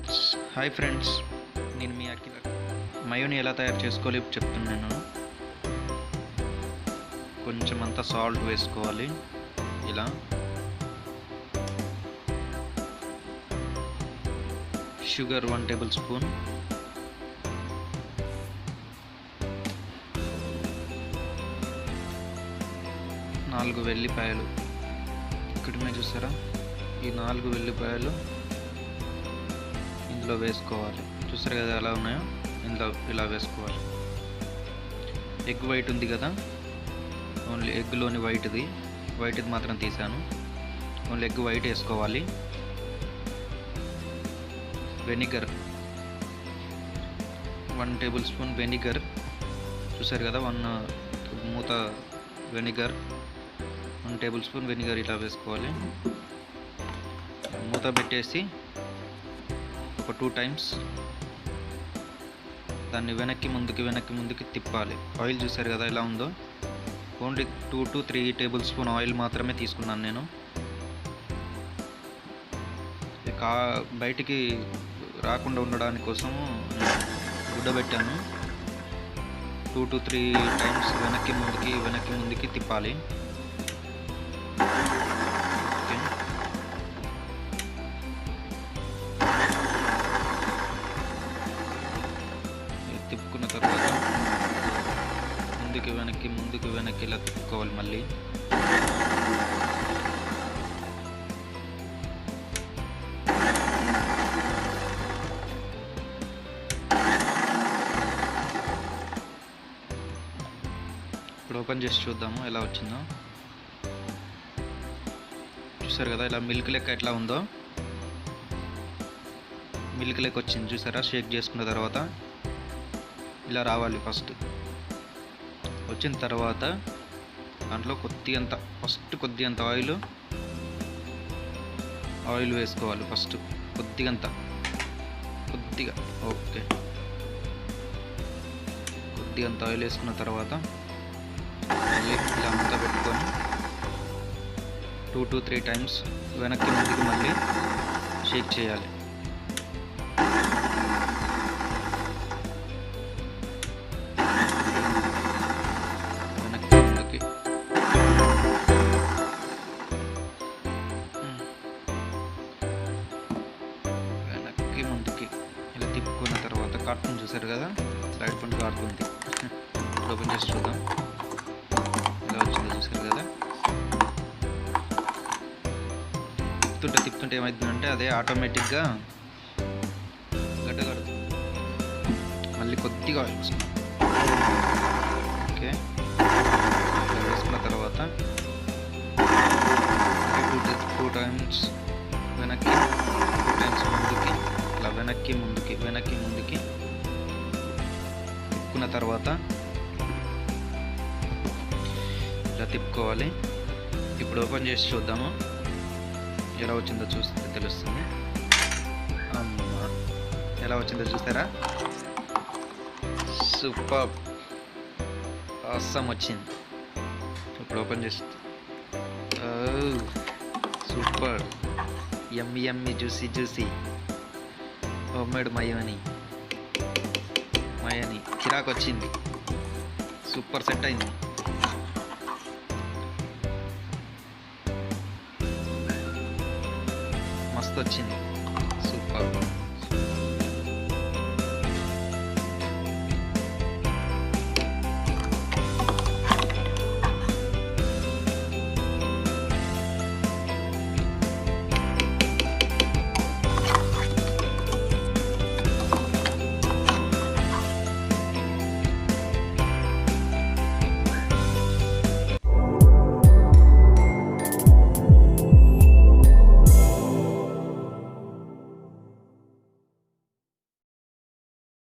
Hi friends, నేను మీ అఖిల. మయోని ఎలా తయారు చేసుకోవాలి చెప్తున్నాను. కొంచెం అంతా సాల్ట్ వేసుకోవాలి. ఇలా షుగర్ 1 టేబుల్ స్పూన్, నాలుగు వెల్లిపాయలు. ఇక్కడ మీరు చూసారా, ఈ 4 వెల్లిపాయలు ఇందులో వేసుకోవాలి. చూసారు కదా ఎలా ఉన్నాయో, ఇందులో ఇలా వేసుకోవాలి. ఎగ్ వైట్ ఉంది కదా, ఓన్లీ ఎగ్లోని వైట్ది మాత్రం తీసాను. ఓన్లీ ఎగ్ వైట్ వేసుకోవాలి. Vinegar 1 table spoon vinegar. చూసారు కదా, 1 మూత వెనిగర్, 1 టేబుల్ స్పూన్ వెనిగర్ ఇలా వేసుకోవాలి. మూత పెట్టేసి ఒక 2 టైమ్స్ దాన్ని వెనక్కి ముందుకి తిప్పాలి. ఆయిల్ చూసారు కదా ఎలా ఉందో. Only 2 to 3 table spoon oil మాత్రమే తీసుకున్నాను నేను. బయటికి రాకుండా ఉండడానికి కోసము గుడ్డబెట్టాను. 2 to 3 టైమ్స్ వెనక్కి ముందుకి తిప్పాలి. తిప్పుకున్న తర్వాత ముందుకు వెనక్కి ఇలా తిప్పుకోవాలి. మళ్ళీ ఇప్పుడు ఓపెన్ చేసి చూద్దాము ఎలా వచ్చిందో. చూసారు కదా, ఇలా మిల్క్ లెక్క ఎట్లా ఉందో, మిల్క్ లెక్క వచ్చింది. చూసారా, షేక్ చేసుకున్న తర్వాత ఇలా రావాలి. ఫస్ట్ వచ్చిన తర్వాత దాంట్లో కొద్దిగంత ఆయిల్ వేసుకోవాలి. ఫస్ట్ కొద్దిగా ఓకే, కొద్దిగంత ఆయిల్ వేసుకున్న తర్వాత మళ్ళీ ఇలా అంతా పెట్టుకొని 2 to 3 టైమ్స్ వెనక్కి ముందుకి మళ్ళీ షేక్ చేయాలి. ముందుకి ఇలా తిప్పుకున్న తర్వాత కాటుకుని చూసారు కదా, సైడ్ పండు కాటుకుంది. ఓపెన్ చేసి చూద్దాం ఎలా వచ్చిందో. చూసారు కదా, తిప్పుతుంటే ఏమవుతుందంటే అదే ఆటోమేటిక్గా గడ్డ కడుతుంది. మళ్ళీ కొద్దిగా ఆయిల్ వేసుకున్నాం. ఓకే, ఇలా వేసుకున్న తర్వాత 2 టైమ్స్ వెనక్కి, 2 టైమ్స్ ముందుకి, ఇలా వెనక్కి ముందుకి తిప్పుకున్న తర్వాత ఇలా తిప్పుకోవాలి. ఇప్పుడు ఓపెన్ చేసి చూద్దాము ఎలా వచ్చిందో. చూస్తే తెలుస్తుంది. అమ్మా, ఎలా వచ్చిందో చూస్తారా, సూపర్ ఆసమ్ వచ్చింది. ఇప్పుడు ఓపెన్ చేసి సూపర్ యమ్మీ జ్యూసీ హోమ్మేడ్ మయోని చిరాకు వచ్చింది. సూపర్ సెట్ అయింది. మస్తు వచ్చింది.